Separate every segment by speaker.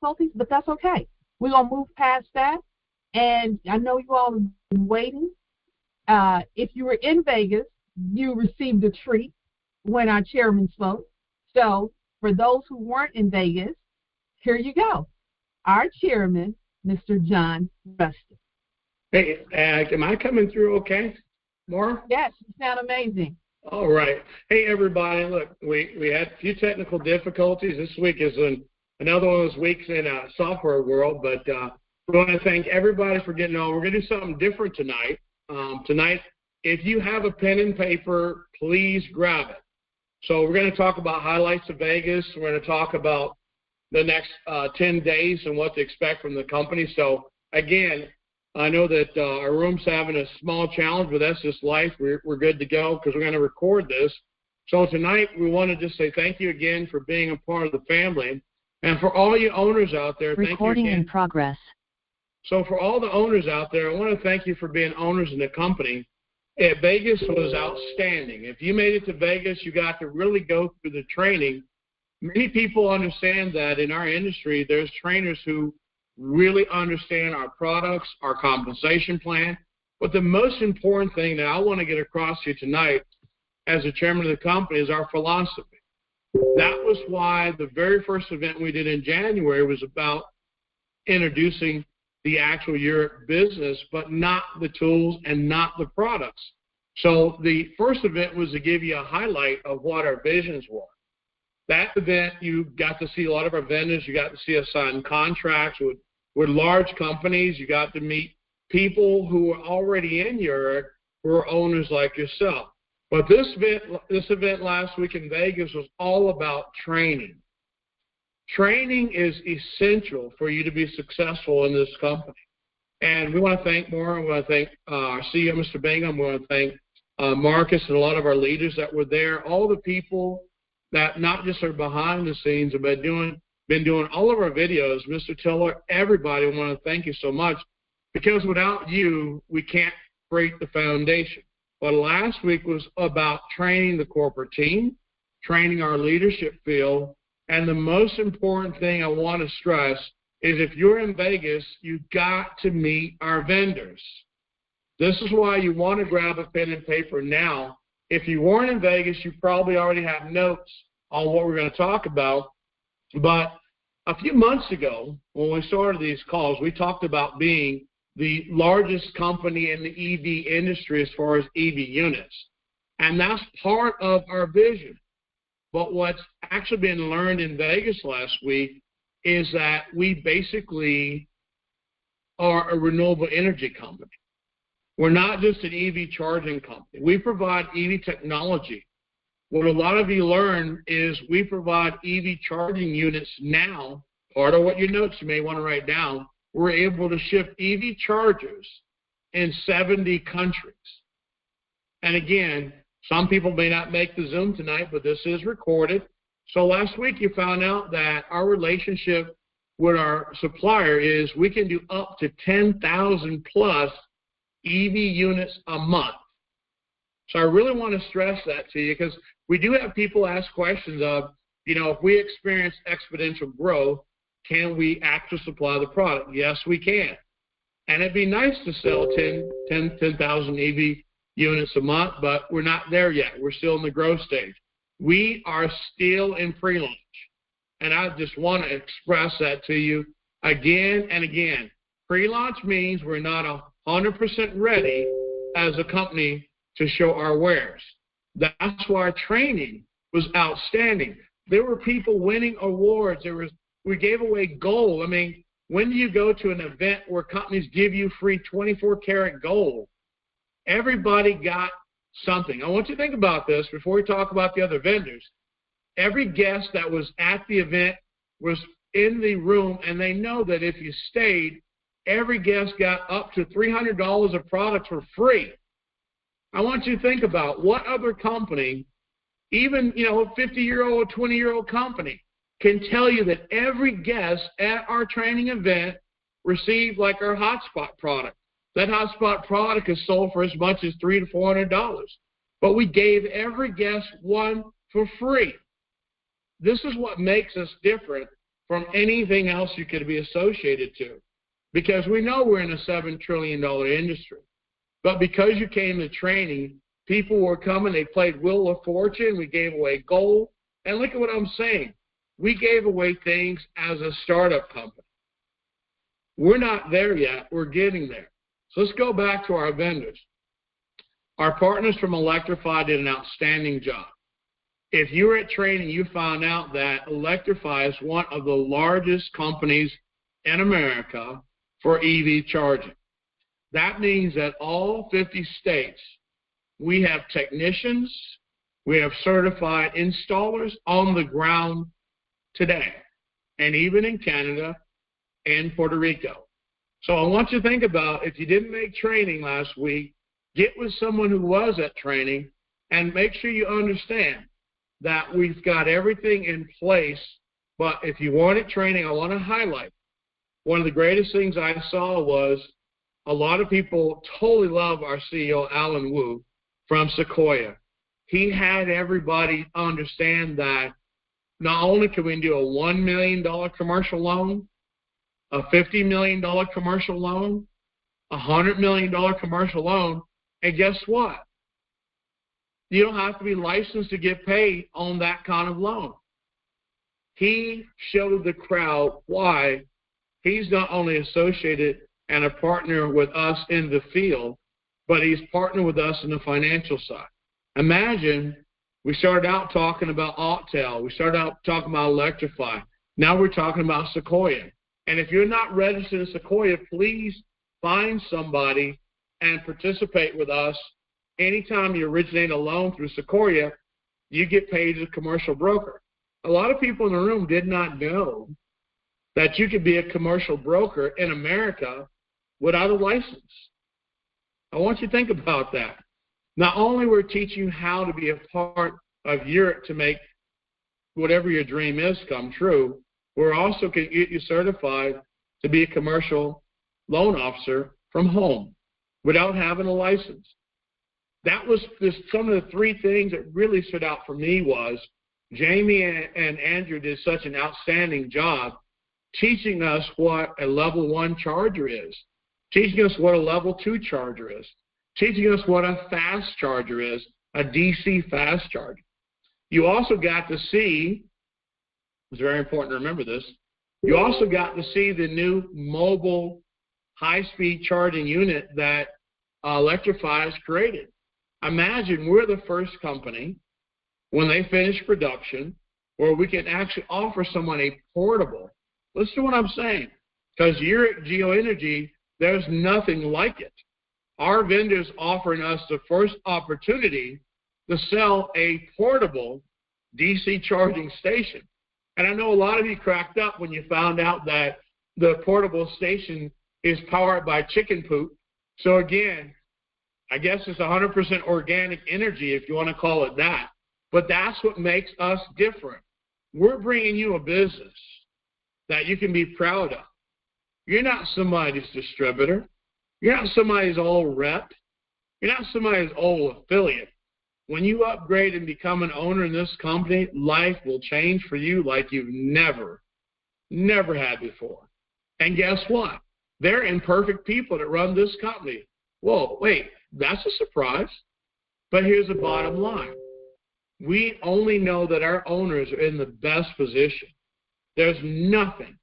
Speaker 1: difficulties, but that's okay. We're going to move past that. And I know you all have been waiting. If you were in Vegas, you received a treat when our chairman spoke. So for those who weren't in Vegas, here you go. Our chairman, Mr. John Rustin.
Speaker 2: Hey, am I coming through okay, Maura?
Speaker 1: Yes, you sound amazing.
Speaker 2: All right. Hey, everybody. Look, we had a few technical difficulties. This week is another one of those weeks in a software world, but we want to thank everybody for getting on. We're going to do something different tonight. Tonight, if you have a pen and paper, please grab it. So we're going to talk about highlights of Vegas. We're going to talk about the next 10 days and what to expect from the company. So, again, I know that our room's having a small challenge, but that's just life. We're good to go because we're going to record this. So tonight we want to just say thank you again for being a part of the family. And for all you owners out there, thank you again.
Speaker 3: Recording in progress.
Speaker 2: So for all the owners out there, I want to thank you for being owners in the company. Vegas was outstanding. If you made it to Vegas, you got to really go through the training. Many people understand that in our industry, there's trainers who really understand our products, our compensation plan. But the most important thing that I want to get across to you tonight as the chairman of the company is our philosophy. That was why the very first event we did in January was about introducing the actual YEREQ business, but not the tools and not the products. So the first event was to give you a highlight of what our visions were. That event, you got to see a lot of our vendors. You got to see us sign contracts with large companies. You got to meet people who were already in YEREQ, who are owners like yourself. But this event last week in Vegas was all about training. Training is essential for you to be successful in this company. And we want to thank Maura. We want to thank our CEO, Mr. Bingham. We want to thank Marcus and a lot of our leaders that were there, all the people that not just are behind the scenes, but been doing all of our videos. Mr. Tiller, everybody, I want to thank you so much, because without you, we can't create the foundation. But last week was about training the corporate team, training our leadership field, and the most important thing I want to stress is if you're in Vegas, you've got to meet our vendors. This is why you want to grab a pen and paper now. If you weren't in Vegas, you probably already have notes on what we're going to talk about. But a few months ago, when we started these calls, we talked about being the largest company in the EV industry as far as EV units. And that's part of our vision. But what's actually been learned in Vegas last week is that we basically are a renewable energy company. We're not just an EV charging company. We provide EV technology. What a lot of you learn is we provide EV charging units now. Part of what your notes you may want to write down, we're able to ship EV chargers in 70 countries. And again, some people may not make the Zoom tonight, but this is recorded. So last week you found out that our relationship with our supplier is we can do up to 10,000 plus EV units a month. So I really want to stress that to you, because we do have people ask questions of, if we experience exponential growth, can we actually supply the product? Yes, we can. And it'd be nice to sell 10,000 EV units a month, but we're not there yet. We're still in the growth stage. We are still in pre-launch. And I just want to express that to you again and again. Pre-launch means we're not 100% ready as a company to show our wares. That's why our training was outstanding. There were people winning awards. We gave away gold. I mean, when do you go to an event where companies give you free 24-karat gold? Everybody got something. I want you to think about this before we talk about the other vendors. Every guest that was at the event was in the room, and they know that if you stayed, every guest got up to $300 of product for free. I want you to think about what other company, even a 50-year-old, 20-year-old company, can tell you that every guest at our training event received like our hotspot product. That hotspot product is sold for as much as $300 to $400. But we gave every guest one for free. This is what makes us different from anything else you could be associated to. Because we know we're in a $7 trillion industry. But because you came to training, people were coming, they played Wheel of Fortune, we gave away gold. And look at what I'm saying. We gave away things as a startup company. We're not there yet. We're getting there. So let's go back to our vendors. Our partners from Electrify did an outstanding job. If you were at training, you found out that Electrify is one of the largest companies in America for EV charging. That means that all 50 states, we have technicians, we have certified installers on the ground today, and even in Canada and Puerto Rico. So I want you to think about, if you didn't make training last week, get with someone who was at training and make sure you understand that we've got everything in place. But if you wanted training, I want to highlight one of the greatest things I saw was a lot of people totally love our CEO, Alan Wu, from Sequoia. He had everybody understand that not only can we do a $1 million commercial loan, a $50 million commercial loan, a $100 million commercial loan, and guess what? You don't have to be licensed to get paid on that kind of loan. He showed the crowd why he's not only associated and a partner with us in the field, but he's partnered with us in the financial side. Imagine we started out talking about Autel. We started out talking about Electrify. Now we're talking about Sequoia. And if you're not registered in Sequoia, please find somebody and participate with us. Anytime you originate a loan through Sequoia, you get paid as a commercial broker. A lot of people in the room did not know that you could be a commercial broker in America without a license. I want you to think about that. Not only we're teaching you how to be a part of YEREQ to make whatever your dream is come true, we're also going to get you certified to be a commercial loan officer from home without having a license. That was some of the three things that really stood out for me was Jamie and Andrew did such an outstanding job teaching us what a level 1 charger is, teaching us what a level 2 charger is, teaching us what a fast charger is, a DC fast charger. You also got to see, it's very important to remember this, you also got to see the new mobile high-speed charging unit that Electrify has created. Imagine we're the first company, when they finish production, where we can actually offer someone a portable. Listen to what I'm saying, because YEREQ GEO Energy, there's nothing like it. Our vendors offering us the first opportunity to sell a portable DC charging station. And I know a lot of you cracked up when you found out that the portable station is powered by chicken poop. So again, I guess it's 100% organic energy if you want to call it that. But that's what makes us different. We're bringing you a business that you can be proud of. You're not somebody's distributor. You're not somebody's old rep. You're not somebody's old affiliate. When you upgrade and become an owner in this company, life will change for you like you've never had before. And guess what? They're imperfect people that run this company. Whoa, wait, that's a surprise. But here's the bottom line. We only know that our owners are in the best position. There's nothing.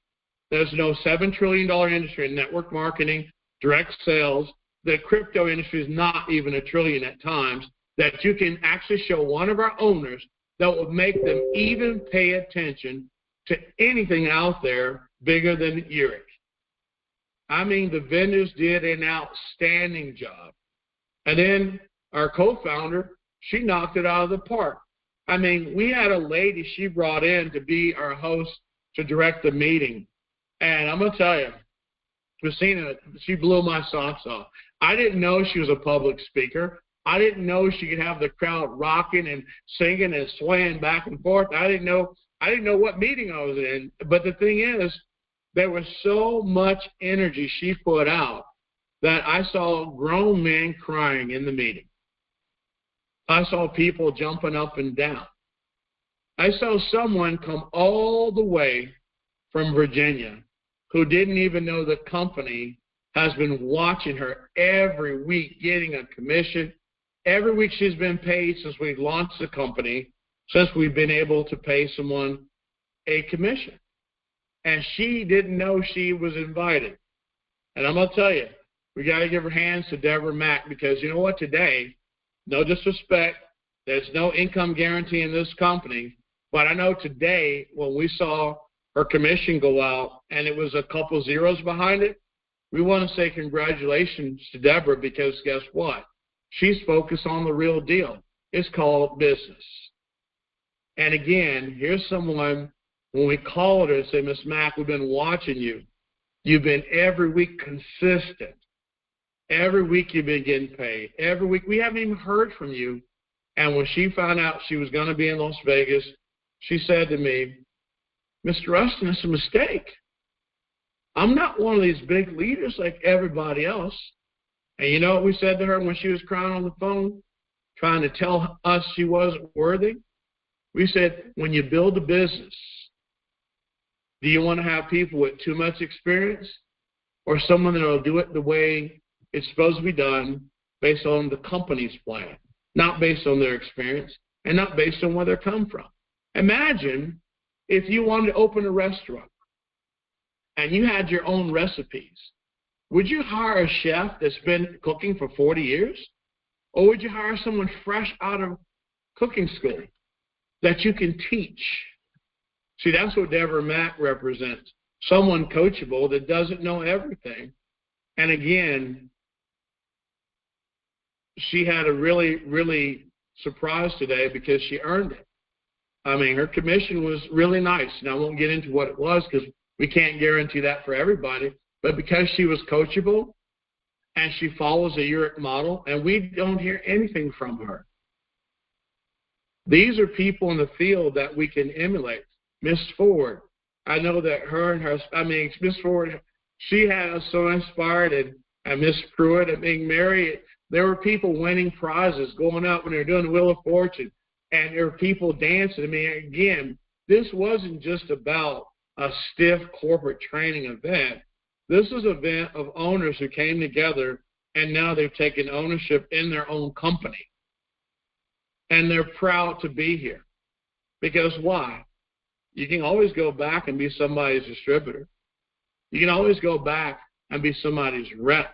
Speaker 2: There's no $7 trillion industry in network marketing, direct sales. The crypto industry is not even $1 trillion at times, that you can actually show one of our owners that will make them even pay attention to anything out there bigger than YEREQ. I mean, the vendors did an outstanding job. And then our co-founder, she knocked it out of the park. I mean, we had a lady she brought in to be our host to direct the meeting. And I'm going to tell you, Christina, she blew my socks off. I didn't know she was a public speaker. I didn't know she could have the crowd rocking and singing and swaying back and forth. I didn't know what meeting I was in. But the thing is, there was so much energy she put out that I saw grown men crying in the meeting. I saw people jumping up and down. I saw someone come all the way from Virginia who didn't even know the company has been watching her every week, getting a commission. Every week she's been paid since we launched the company, since we've been able to pay someone a commission. And she didn't know she was invited. And I'm going to tell you, we got to give her hands to Deborah Mack, because you know what, today, no disrespect, there's no income guarantee in this company, but I know today when we saw her commission go out and it was a couple zeros behind it, we want to say congratulations to Deborah, because guess what? She's focused on the real deal. It's called business. And again, here's someone, when we called her and say, Miss Mack, we've been watching you. You've been every week consistent. Every week you've been getting paid. Every week. We haven't even heard from you. And when she found out she was going to be in Las Vegas, she said to me, Mr. Rustin, it's a mistake. I'm not one of these big leaders like everybody else. And you know what we said to her when she was crying on the phone, trying to tell us she wasn't worthy? We said, when you build a business, do you want to have people with too much experience, or someone that will do it the way it's supposed to be done based on the company's plan, not based on their experience and not based on where they come from? Imagine if you wanted to open a restaurant and you had your own recipes. Would you hire a chef that's been cooking for 40 years? Or would you hire someone fresh out of cooking school that you can teach? See, that's what Deborah Mack represents, someone coachable that doesn't know everything. And again, she had a really, really surprise today because she earned it. I mean, her commission was really nice. Now, I won't get into what it was because we can't guarantee that for everybody. But because she was coachable and she follows a YEREQ model, and we don't hear anything from her. These are people in the field that we can emulate. Miss Ford, I know that Miss Ford, she has so inspired, and Miss Pruitt, Mary, there were people winning prizes, going out when they were doing the Wheel of Fortune, and there were people dancing. I mean, again, this wasn't just about a stiff corporate training event. This is an event of owners who came together, and now they've taken ownership in their own company. And they're proud to be here. Because why? You can always go back and be somebody's distributor. You can always go back and be somebody's rep.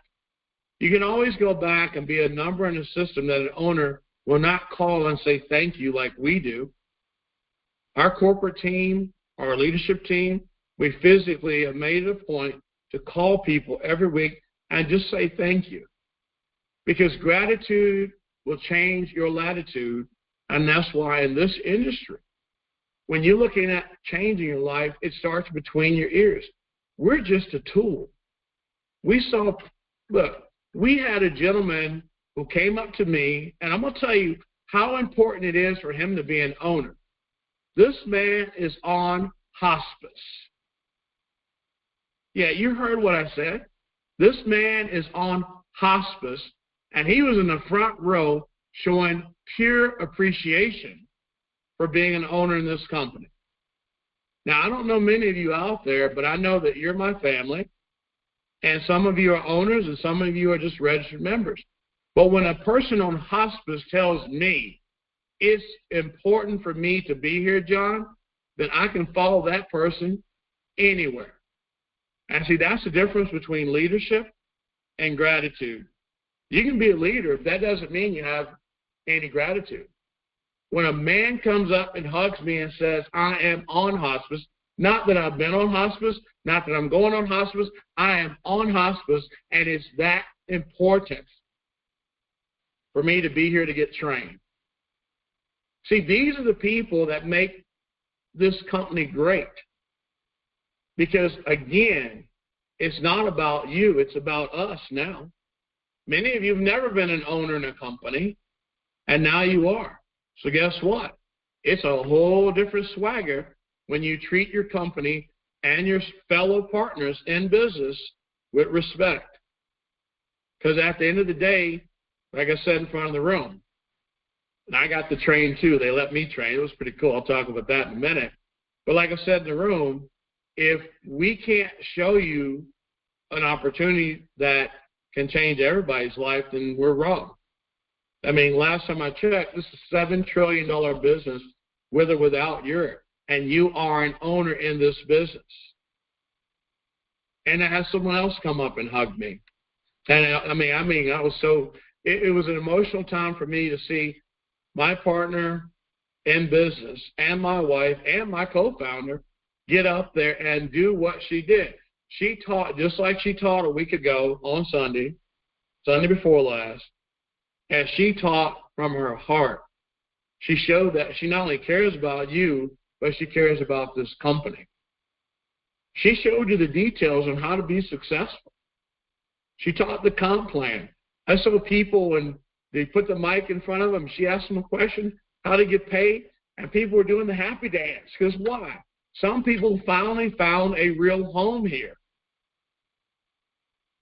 Speaker 2: You can always go back and be a number in the system that an owner will not call and say thank you like we do. Our corporate team, our leadership team, we physically have made it a point to call people every week and just say thank you. Because gratitude will change your latitude, and that's why in this industry, when you're looking at changing your life, it starts between your ears. We're just a tool. We had a gentleman who came up to me, and I'm going to tell you how important it is for him to be an owner. This man is on hospice. Yeah, you heard what I said. This man is on hospice, and he was in the front row showing pure appreciation for being an owner in this company. Now, I don't know many of you out there, but I know that you're my family, and some of you are owners, and some of you are just registered members. But when a person on hospice tells me it's important for me to be here, John, then I can follow that person anywhere. And see, that's the difference between leadership and gratitude. You can be a leader, but that doesn't mean you have any gratitude. When a man comes up and hugs me and says, I am on hospice, not that I've been on hospice, not that I'm going on hospice, I am on hospice, and it's that important for me to be here to get trained. See, these are the people that make this company great. Because, again, it's not about you, it's about us now. Many of you have never been an owner in a company, and now you are. So guess what? It's a whole different swagger when you treat your company and your fellow partners in business with respect. Because at the end of the day, like I said in front of the room, and I got to train too. They let me train. It was pretty cool. I'll talk about that in a minute. But like I said in the room, if we can't show you an opportunity that can change everybody's life, then we're wrong. I mean, last time I checked, this is a $7 trillion business with or without YEREQ, and you are an owner in this business. And I had someone else come up and hug me. And I was so, it was an emotional time for me to see my partner in business and my wife and my co-founder get up there and do what she did. She taught just like she taught a week ago on Sunday before last, and she taught from her heart. She showed that she not only cares about you, but she cares about this company. She showed you the details on how to be successful. She taught the comp plan. I saw people, and they put the mic in front of them. She asked them a question, how to get paid, and people were doing the happy dance. Because why? Some people finally found a real home here.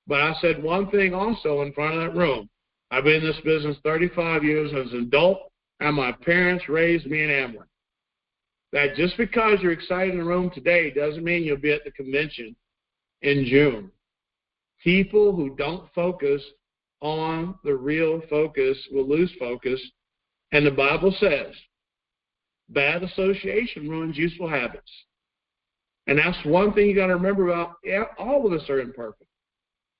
Speaker 2: But I said one thing also in front of that room. I've been in this business 35 years as an adult, and my parents raised me in Amway. That just because you're excited in the room today doesn't mean you'll be at the convention in June. People who don't focus on the real focus will lose focus. And the Bible says, bad association ruins useful habits. And that's one thing you got to remember about, all of us are imperfect.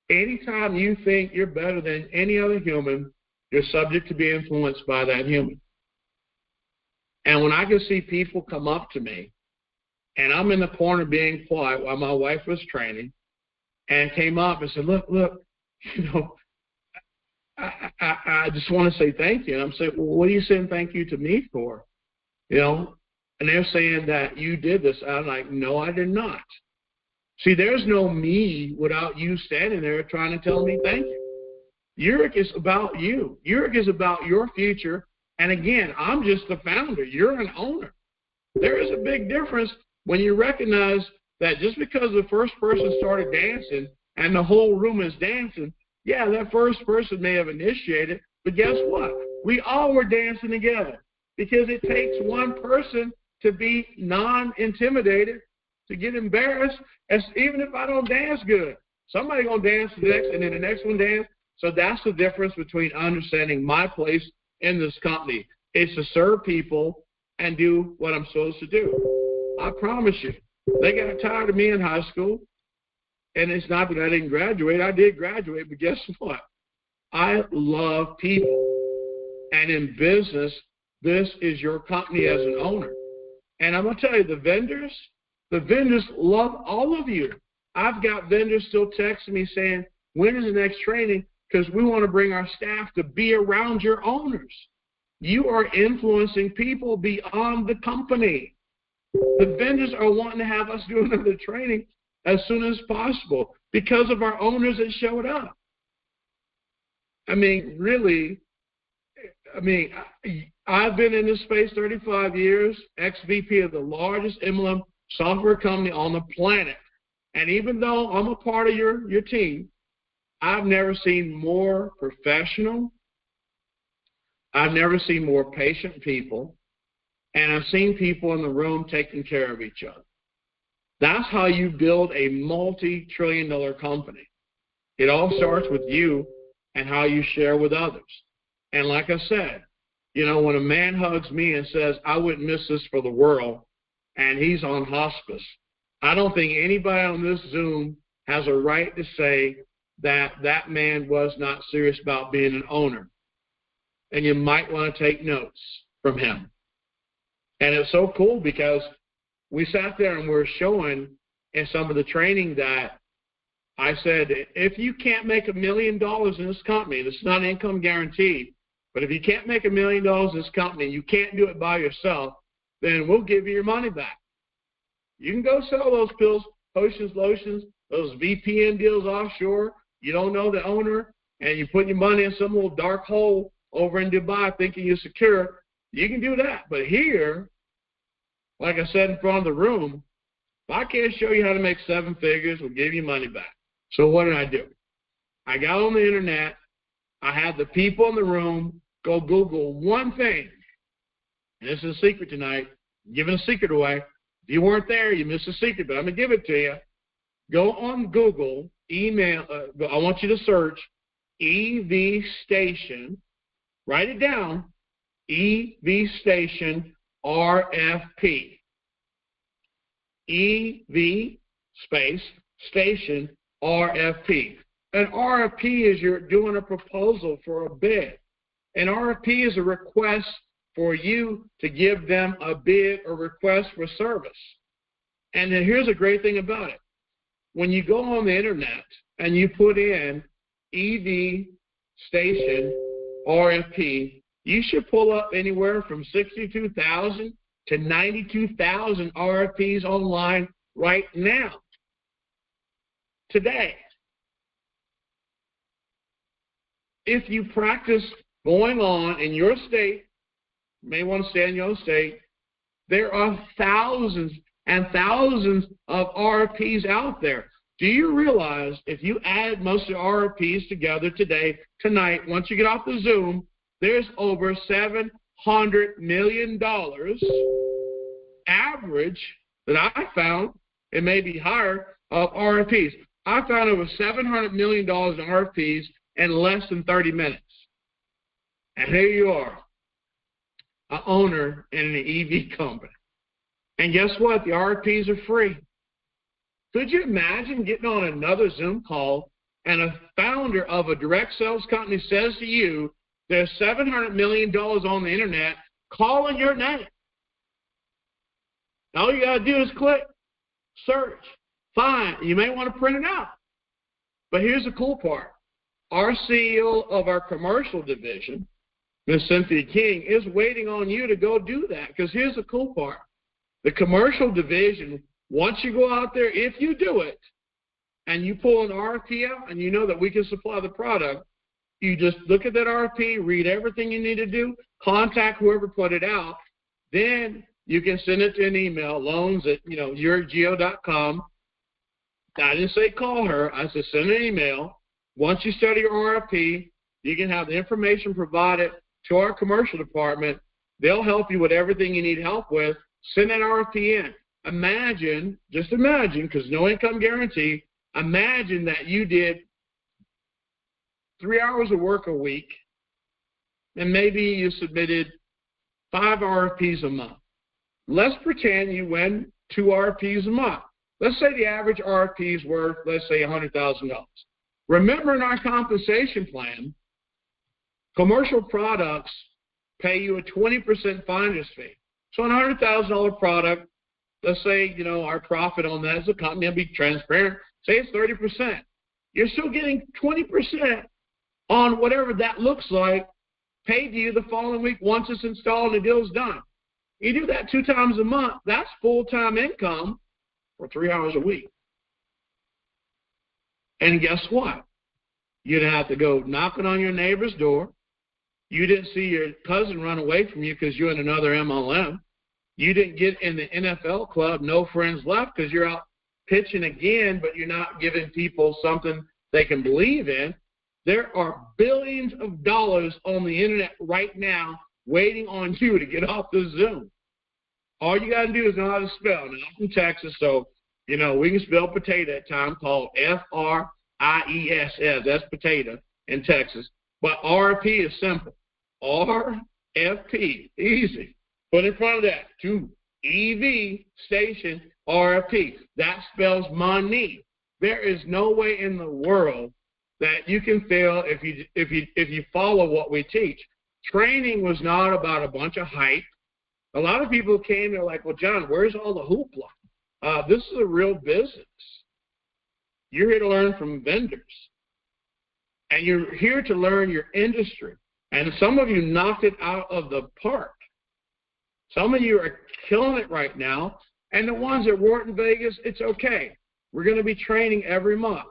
Speaker 2: Anytime you think you're better than any other human, you're subject to be influenced by that human. And when I can see people come up to me, and I'm in the corner being quiet while my wife was training, and came up and said, look, I just want to say thank you. And I'm saying, well, what are you saying thank you to me for? And they're saying that you did this. I'm like, no, I did not. See, there's no me without you standing there trying to tell me thank you. YEREQ is about you. YEREQ is about your future. And again, I'm just the founder. You're an owner. There is a big difference when you recognize that just because the first person started dancing and the whole room is dancing, yeah, that first person may have initiated, but guess what? We all were dancing together because it takes one person to be non-intimidated, to get embarrassed, even if I don't dance good. Somebody going to dance the next, and then the next one dance. So that's the difference between understanding my place in this company. It's to serve people and do what I'm supposed to do. I promise you. They got tired of me in high school, and it's not that I didn't graduate. I did graduate, but guess what? I love people. And in business, this is your company as an owner. And I'm going to tell you, the vendors love all of you. I've got vendors still texting me saying, when is the next training? Because we want to bring our staff to be around your owners. You are influencing people beyond the company. The vendors are wanting to have us do another training as soon as possible because of our owners that showed up. I mean, really, I've been in this space 35 years, ex-VP of the largest MLM software company on the planet. And even though I'm a part of your team, I've never seen more professional. I've never seen more patient people. And I've seen people in the room taking care of each other. That's how you build a multi-trillion-dollar company. It all starts with you and how you share with others. And like I said, when a man hugs me and says, I wouldn't miss this for the world, and he's on hospice, I don't think anybody on this Zoom has a right to say that that man was not serious about being an owner. And you might want to take notes from him. And it's so cool because we sat there and we're showing in some of the training that I said, if you can't make $1 million in this company, this is not income guaranteed, but if you can't make $1 million in this company, you can't do it by yourself, then we'll give you your money back. You can go sell those pills, potions, lotions, those VPN deals offshore. You don't know the owner, and you put your money in some little dark hole over in Dubai thinking you're secure. You can do that. But here, like I said in front of the room, if I can't show you how to make 7 figures, we'll give you money back. So what did I do? I got on the internet. I had the people in the room go Google one thing. And this is a secret tonight. I'm giving a secret away. If you weren't there, you missed a secret, but I'm going to give it to you. Go on Google, I want you to search EV station, write it down, EV station RFP. EV space station RFP. An RFP is you're doing a proposal for a bid. An RFP is a request for you to give them a bid or request for service. And then here's a great thing about it. When you go on the internet and you put in EV station RFP, you should pull up anywhere from 62,000 to 92,000 RFPs online right now, today. If you practice going on in your state, you may want to stay in your own state, there are thousands and thousands of RFPs out there. Do you realize if you add most of the RFPs together today, tonight, once you get off the Zoom, there's over $700 million average that I found, it may be higher, of RFPs. I found over $700 million in RFPs in less than 30 minutes. And here you are, an owner in an EV company. And guess what? The RFPs are free. Could you imagine getting on another Zoom call and a founder of a direct sales company says to you, there's $700 million on the internet calling your name. All you got to do is click, search, find. You may want to print it out. But here's the cool part. Our CEO of our commercial division, Ms. Cynthia King, is waiting on you to go do that. Because here's the cool part. The commercial division, once you go out there, if you do it, and you pull an RFP out and you know that we can supply the product, you just look at that RFP, read everything you need to do, contact whoever put it out, then you can send it to an email, loans@YEREQ.com. I didn't say call her. I said send an email. Once you study your RFP, you can have the information provided to our commercial department. They'll help you with everything you need help with. Send that RFP in. Imagine, just imagine, because no income guarantee, imagine that you did 3 hours of work a week, and maybe you submitted 5 RFPs a month. Let's pretend you win 2 RFPs a month. Let's say the average RFP is worth, let's say, $100,000. Remember, in our compensation plan, commercial products pay you a 20% finder's fee. So on a $100,000 product, let's say, our profit on that as a company, I'll be transparent, say it's 30%. You're still getting 20% on whatever that looks like, paid to you the following week once it's installed and the deal's done. You do that 2 times a month, that's full-time income for 3 hours a week. And guess what? You didn't have to go knocking on your neighbor's door. You didn't see your cousin run away from you because you're in another MLM. You didn't get in the NFL club, no friends left, because you're out pitching again, but you're not giving people something they can believe in. There are billions of dollars on the internet right now waiting on you to get off the Zoom. All you got to do is know how to spell. Now, I'm from Texas, so, we can spell potato at times, called F-R-I-E-S-S. That's potato in Texas. But RFP is simple. RFP, easy. Put in front of that, to EV station RFP. That spells money. There is no way in the world that you can fail if you follow what we teach. Training was not about a bunch of hype. A lot of people came, they're like, well, John, where's all the hoopla? This is a real business. You're here to learn from vendors. And you're here to learn your industry. And some of you knocked it out of the park. Some of you are killing it right now. And the ones that weren't in Vegas, it's okay. We're going to be training every month.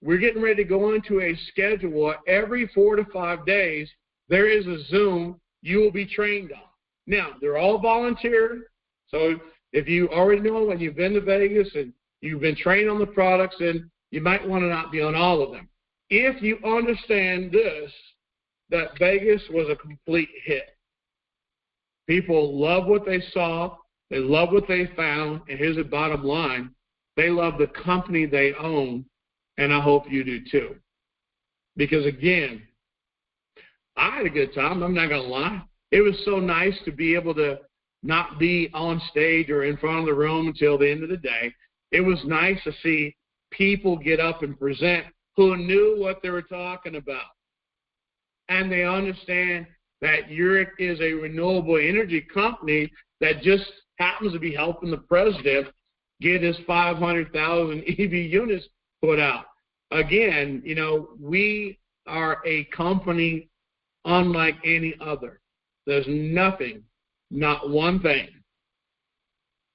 Speaker 2: We're getting ready to go into a schedule every 4 to 5 days. There is a Zoom you will be trained on. Now, they're all volunteer. So if you already know when you've been to Vegas and you've been trained on the products, then you might want to not be on all of them. If you understand this, that Vegas was a complete hit. People loved what they saw. They love what they found, and here's the bottom line. They love the company they own, and I hope you do too. Because, again, I had a good time. I'm not going to lie. It was so nice to be able to not be on stage or in front of the room until the end of the day. It was nice to see people get up and present who knew what they were talking about. And they understand that YEREQ is a renewable energy company that just happens to be helping the president get his 500,000 EV units put out. Again, you know, we are a company unlike any other. There's nothing, not one thing.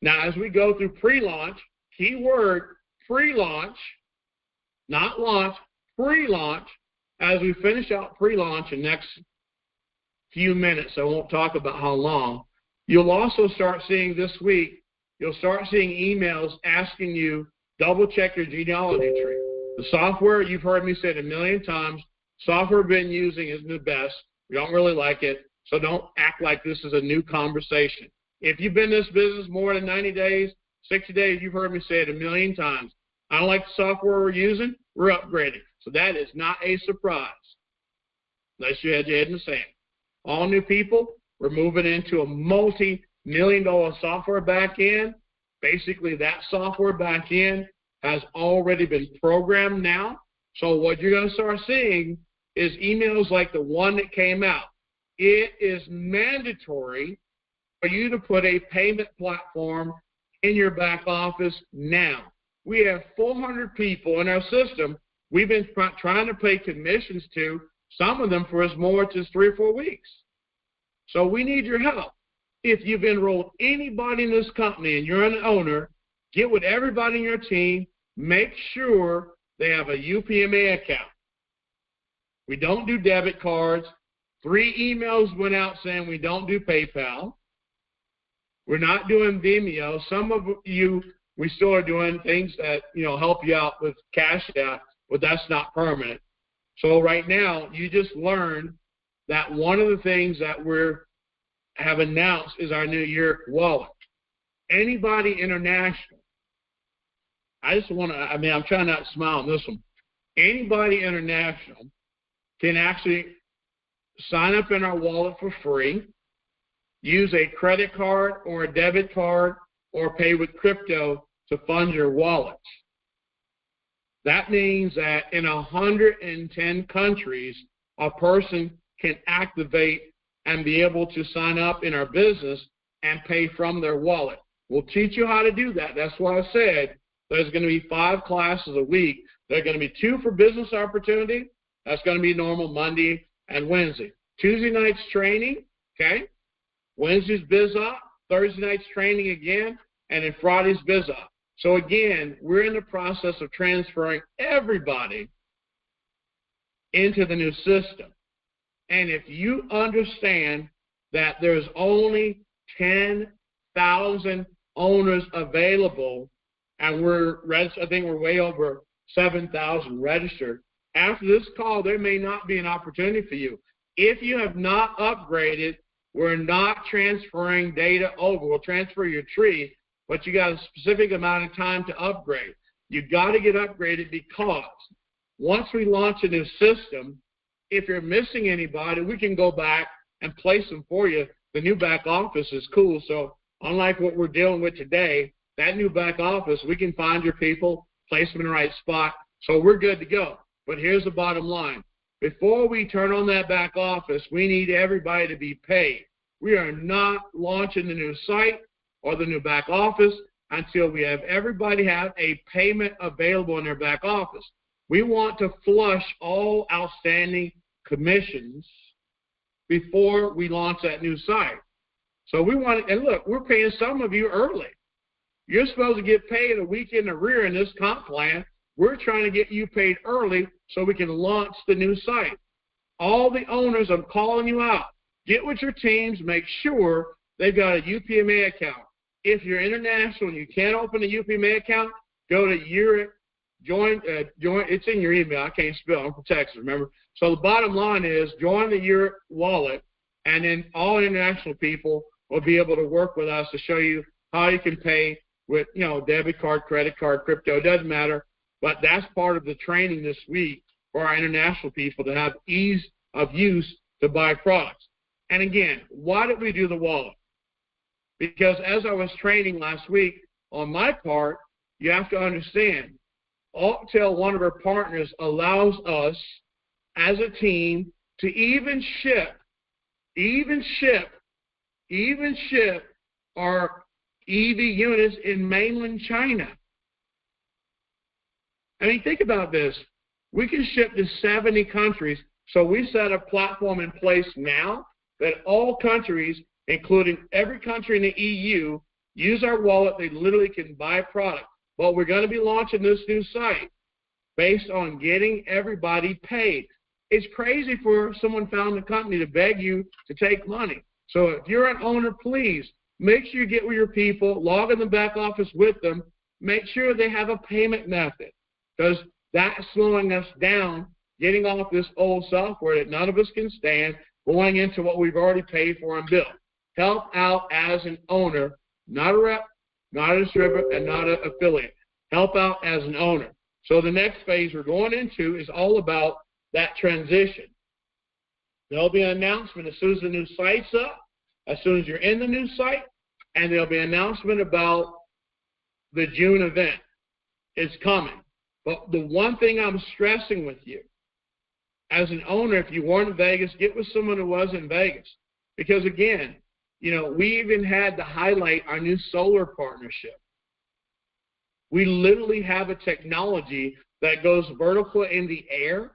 Speaker 2: Now, as we go through pre-launch, keyword pre-launch, not launch, pre-launch, as we finish out pre-launch in the next few minutes, I won't talk about how long, you'll also start seeing this week, you'll start seeing emails asking you, double check your genealogy tree. The software, you've heard me say it a million times, software we've been using isn't the best. We don't really like it, so don't act like this is a new conversation. If you've been in this business more than 90 days, 60 days, you've heard me say it a million times. I don't like the software we're using, we're upgrading. So that is not a surprise, unless you had your head in the sand. All new people, we're moving into a multi-million-dollar software back-end. Basically, that software back-end has already been programmed now. So what you're going to start seeing is emails like the one that came out. It is mandatory for you to put a payment platform in your back office now. We have 400 people in our system we've been trying to pay commissions to, some of them for as more as 3 or 4 weeks. So we need your help. If you've enrolled anybody in this company and you're an owner, get with everybody in your team, make sure they have a UPMA account. We don't do debit cards. 3 emails went out saying we don't do PayPal. We're not doing Vimeo. Some of you, we still are doing things that, help you out with Cash App, but that's not permanent. So right now, you just learned that one of the things that we have announced is our new YEREQ wallet. Anybody international, I'm trying not to smile on this one. Anybody international can actually sign up in our wallet for free, use a credit card or a debit card, or pay with crypto to fund your wallet. That means that in 110 countries, a person can activate and be able to sign up in our business and pay from their wallet. We'll teach you how to do that. That's why I said there's going to be 5 classes a week. There are going to be 2 for business opportunity. That's going to be normal Monday and Wednesday. Tuesday night's training, okay? Wednesday's Biz Op, Thursday night's training again, and then Friday's Biz Op. So again, we're in the process of transferring everybody into the new system. And if you understand that there's only 10,000 owners available, and I think we're way over 7,000 registered, after this call, there may not be an opportunity for you. If you have not upgraded, we're not transferring data over. We'll transfer your tree, but you got a specific amount of time to upgrade. You got to get upgraded because once we launch a new system, if you're missing anybody, we can go back and place them for you. The new back office is cool. So unlike what we're dealing with today, that new back office, we can find your people, place them in the right spot. So we're good to go. But here's the bottom line. Before we turn on that back office, we need everybody to be paid. We are not launching the new site or the new back office until we have everybody have a payment available in their back office. We want to flush all outstanding commissions before we launch that new site. So we want, and look, we're paying some of you early. You're supposed to get paid a week in arrear in this comp plan. We're trying to get you paid early so we can launch the new site. All the owners, I'm calling you out. Get with your teams. Make sure they've got a UPMA account. If you're international and you can't open a UPMA account, go to YEREQ. Join. It's in your email. I can't spell. I'm from Texas, remember? So the bottom line is join the YEREQ wallet, and then all international people will be able to work with us to show you how you can pay with, debit card, credit card, crypto, doesn't matter. But that's part of the training this week for our international people to have ease of use to buy products. And again, why did we do the wallet? Because as I was training last week, on my part, you have to understand, Altel, one of our partners, allows us as a team to even ship our EV units in mainland China. I mean, think about this. We can ship to 70 countries, so we set a platform in place now that all countries, including every country in the EU, use our wallet. They literally can buy product. But we're going to be launching this new site based on getting everybody paid. It's crazy for someone founding a company to beg you to take money. So if you're an owner, please make sure you get with your people, log in the back office with them, make sure they have a payment method, because that's slowing us down, getting off this old software that none of us can stand, going into what we've already paid for and built. Help out as an owner, not a rep, not a distributor, and not an affiliate. Help out as an owner. So the next phase we're going into is all about that transition. There'll be an announcement as soon as the new site's up, as soon as you're in the new site, and there'll be an announcement about the June event. It's coming. But the one thing I'm stressing with you, as an owner, if you weren't in Vegas, get with someone who was in Vegas. Because, again, we even had to highlight our new solar partnership. We literally have a technology that goes vertical in the air,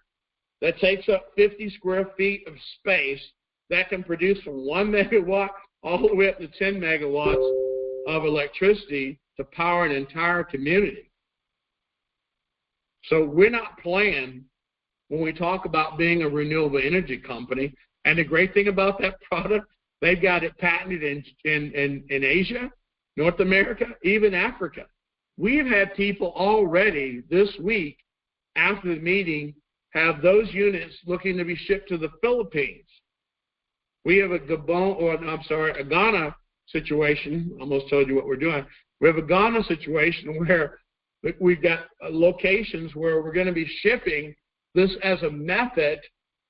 Speaker 2: that takes up 50 square feet of space, that can produce from 1 megawatt all the way up to 10 megawatts of electricity to power an entire community. So we're not playing when we talk about being a renewable energy company. And the great thing about that product, they've got it patented in Asia, North America, even Africa. We've had people already this week after the meeting have those units looking to be shipped to the Philippines. We have a Ghana situation. I almost told you what we're doing. We have a Ghana situation where we've got locations where we're going to be shipping this as a method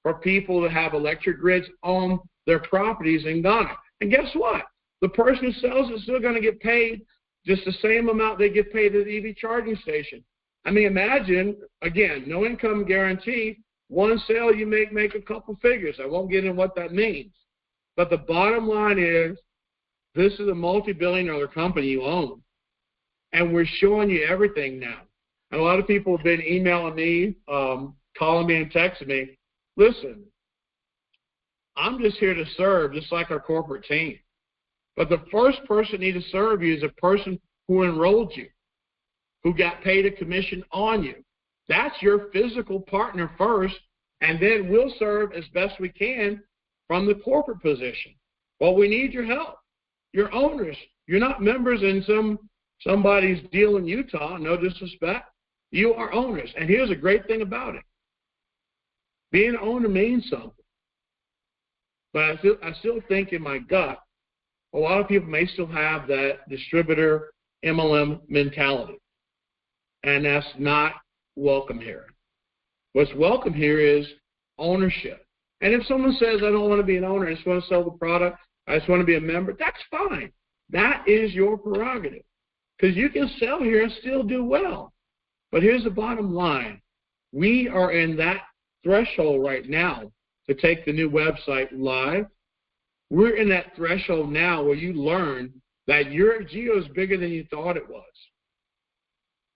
Speaker 2: for people to have electric grids on their properties in Ghana. And guess what? The person who sells it is still going to get paid just the same amount they get paid at the EV charging station. I mean, imagine, again, no income guarantee. One sale you make a couple figures. I won't get into what that means. But the bottom line is, this is a multi-billion-dollar company you own. And we're showing you everything now. And a lot of people have been emailing me, calling me and texting me, listen, I'm just here to serve, just like our corporate team. But the first person you need to serve you is a person who enrolled you, who got paid a commission on you. That's your physical partner first, and then we'll serve as best we can from the corporate position. Well, we need your help. You're owners. You're not members in somebody's deal in Utah, no disrespect. You are owners. And here's a great thing about it. Being an owner means something. But I still think in my gut, a lot of people may still have that distributor MLM mentality. And that's not welcome here. What's welcome here is ownership. And if someone says, I don't want to be an owner, I just want to sell the product, I just want to be a member, that's fine. That is your prerogative. Because you can sell here and still do well. But here's the bottom line. We are in that threshold right now to take the new website live. We're in that threshold now where you learn that your GEO is bigger than you thought it was.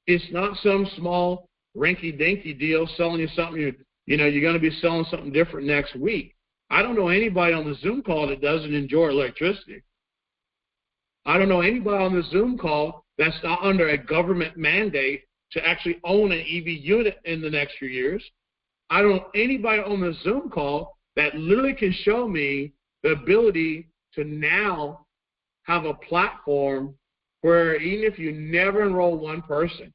Speaker 2: It's not some small rinky-dinky deal selling you something, you're going to be selling something different next week. I don't know anybody on the Zoom call that doesn't enjoy electricity. I don't know anybody on the Zoom call that's not under a government mandate to actually own an EV unit in the next few years. I don't know anybody on the Zoom call that literally can show me the ability to now have a platform where even if you never enroll one person,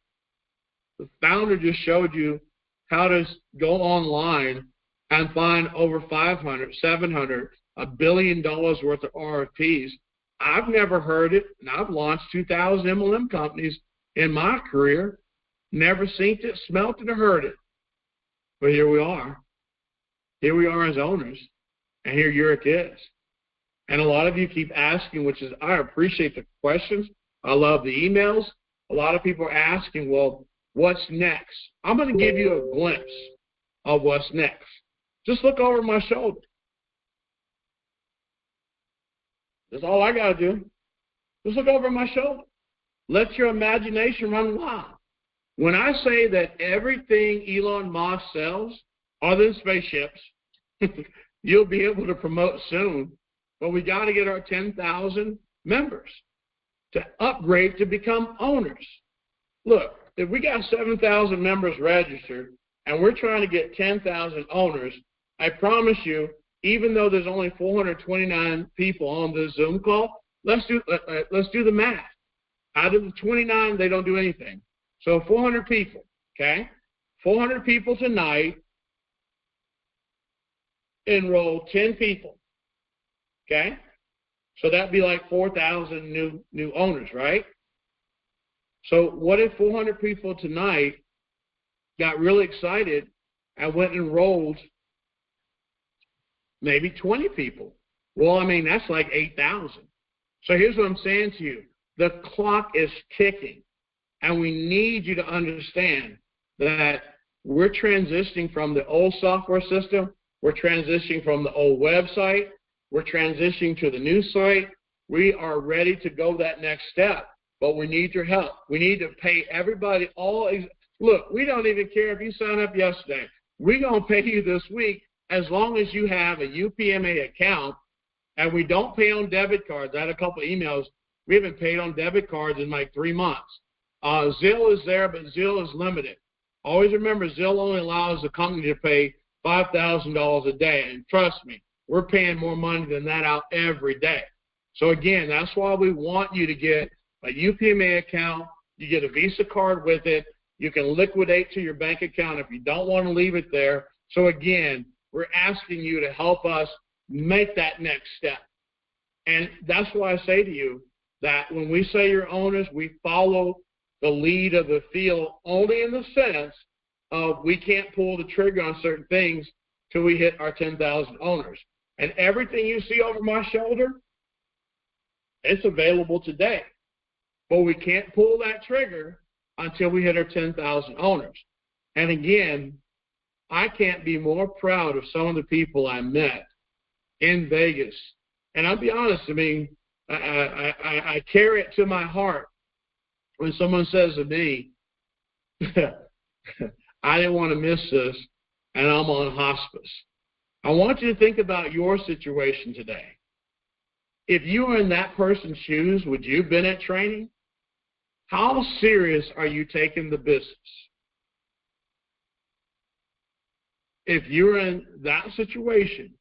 Speaker 2: the founder just showed you how to go online and find over 500, 700, $1 billion worth of RFPs I've never heard it, and I've launched 2,000 MLM companies in my career. Never seen it, smelt it, or heard it. But here we are. Here we are as owners, and here YEREQ is. And a lot of you keep asking, which is, I appreciate the questions. I love the emails. A lot of people are asking, well, what's next? I'm going to give you a glimpse of what's next. Just look over my shoulder. That's all I got to do. Just look over my shoulder. Let your imagination run wild. When I say that everything Elon Musk sells, other than spaceships, you'll be able to promote soon, but we got to get our 10,000 members to upgrade to become owners. Look, if we got 7,000 members registered and we're trying to get 10,000 owners, I promise you, even though there's only 429 people on this Zoom call, let's do the math. Out of the 29, they don't do anything. So 400 people, okay? 400 people tonight enroll 10 people, okay? So that'd be like 4,000 new owners, right? So what if 400 people tonight got really excited and went and enrolled maybe 20 people? Well, I mean, that's like 8,000. So here's what I'm saying to you. The clock is ticking, and we need you to understand that we're transitioning from the old software system. We're transitioning from the old website. We're transitioning to the new site. We are ready to go that next step, but we need your help. We need to pay everybody look, we don't even care if you sign up yesterday. We're going to pay you this week as long as you have a UPMA account, and we don't pay on debit cards. I had a couple of emails. We haven't paid on debit cards in like 3 months. Zelle is there, but Zelle is limited. Always remember, Zelle only allows the company to pay $5,000 a day, and trust me, we're paying more money than that out every day. So again, that's why we want you to get a UPMA account. You get a Visa card with it. You can liquidate to your bank account if you don't want to leave it there. So again, we're asking you to help us make that next step. And that's why I say to you that when we say you're owners, we follow the lead of the field only in the sense of we can't pull the trigger on certain things till we hit our 10,000 owners. And everything you see over my shoulder, it's available today. But we can't pull that trigger until we hit our 10,000 owners. And again, I can't be more proud of some of the people I met in Vegas. And I'll be honest, I mean, I carry it to my heart when someone says to me, I didn't want to miss this, and I'm on hospice. I want you to think about your situation today. If you were in that person's shoes, would you have been at training? How serious are you taking the business? If you were in that situation,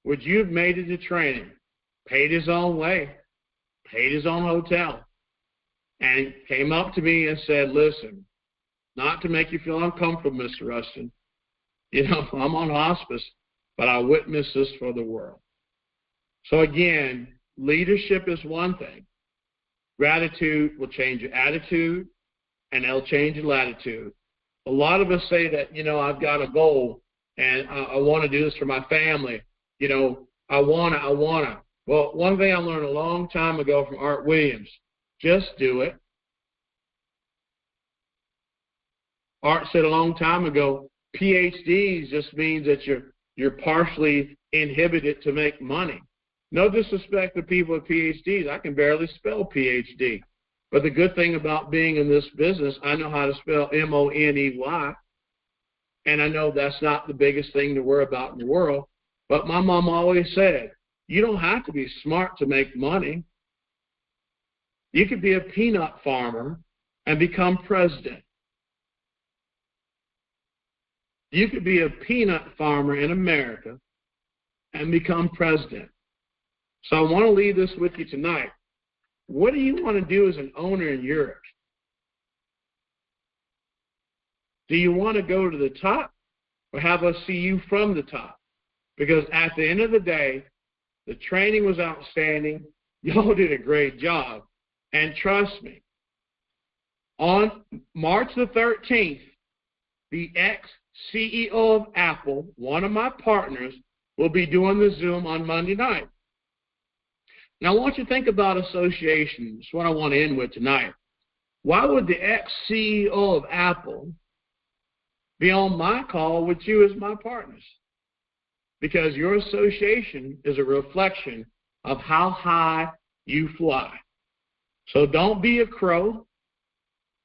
Speaker 2: would you have made it to training, paid his own way, paid his own hotel, and came up to me and said, listen, not to make you feel uncomfortable, Mr. Rustin, you know, I'm on hospice, but I witness this for the world. So again, leadership is one thing. Gratitude will change your attitude, and it'll change your latitude. A lot of us say that, you know, I've got a goal, and I want to do this for my family. You know, I want to. Well, one thing I learned a long time ago from Art Williams, just do it. Art said a long time ago, PhDs just means that you're partially inhibited to make money. No disrespect to people with PhDs. I can barely spell PhD. But the good thing about being in this business, I know how to spell M-O-N-E-Y. And I know that's not the biggest thing to worry about in the world. But my mom always said, you don't have to be smart to make money. You could be a peanut farmer and become president. You could be a peanut farmer in America and become president. So I want to leave this with you tonight. What do you want to do as an owner in YEREQ? Do you want to go to the top, or have us see you from the top? Because at the end of the day, the training was outstanding. Y'all did a great job. And trust me, on March the 13th, the ex-CEO of Apple, one of my partners, will be doing the Zoom on Monday night. Now, I want you to think about association. That's what I want to end with tonight. Why would the ex-CEO of Apple be on my call with you as my partners? Because your association is a reflection of how high you fly. So don't be a crow.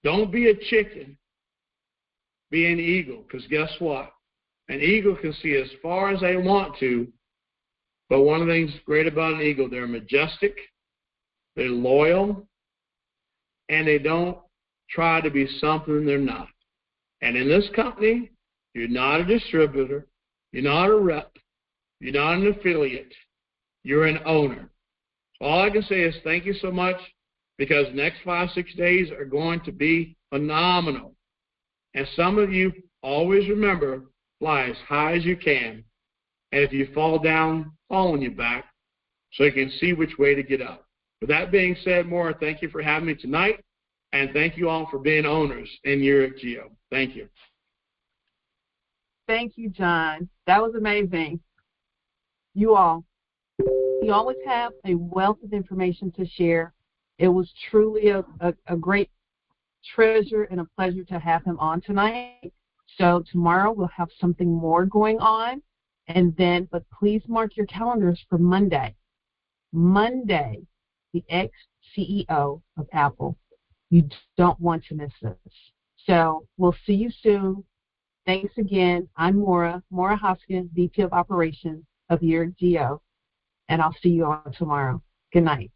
Speaker 2: Don't be a chicken. Be an eagle, because guess what? An eagle can see as far as they want to, but one of the things great about an eagle, they're majestic, they're loyal, and they don't try to be something they're not. And in this company, you're not a distributor, you're not a rep, you're not an affiliate, you're an owner. All I can say is thank you so much, because the next 5-6 days are going to be phenomenal. And some of you always remember, fly as high as you can. And if you fall down, fall on your back so you can see which way to get up. With that being said, Maura, thank you for having me tonight. And thank you all for being owners in YEREQ GEO. Thank you.
Speaker 1: Thank you, John. That was amazing. You always have a wealth of information to share. It was truly a great treasure and a pleasure to have him on tonight. So tomorrow we'll have something more going on. But please mark your calendars for Monday. Monday, the ex-CEO of Apple. You don't want to miss this. So we'll see you soon. Thanks again. I'm Maura Hoskin, VP of Operations of YEREQ GEO, and I'll see you all tomorrow. Good night.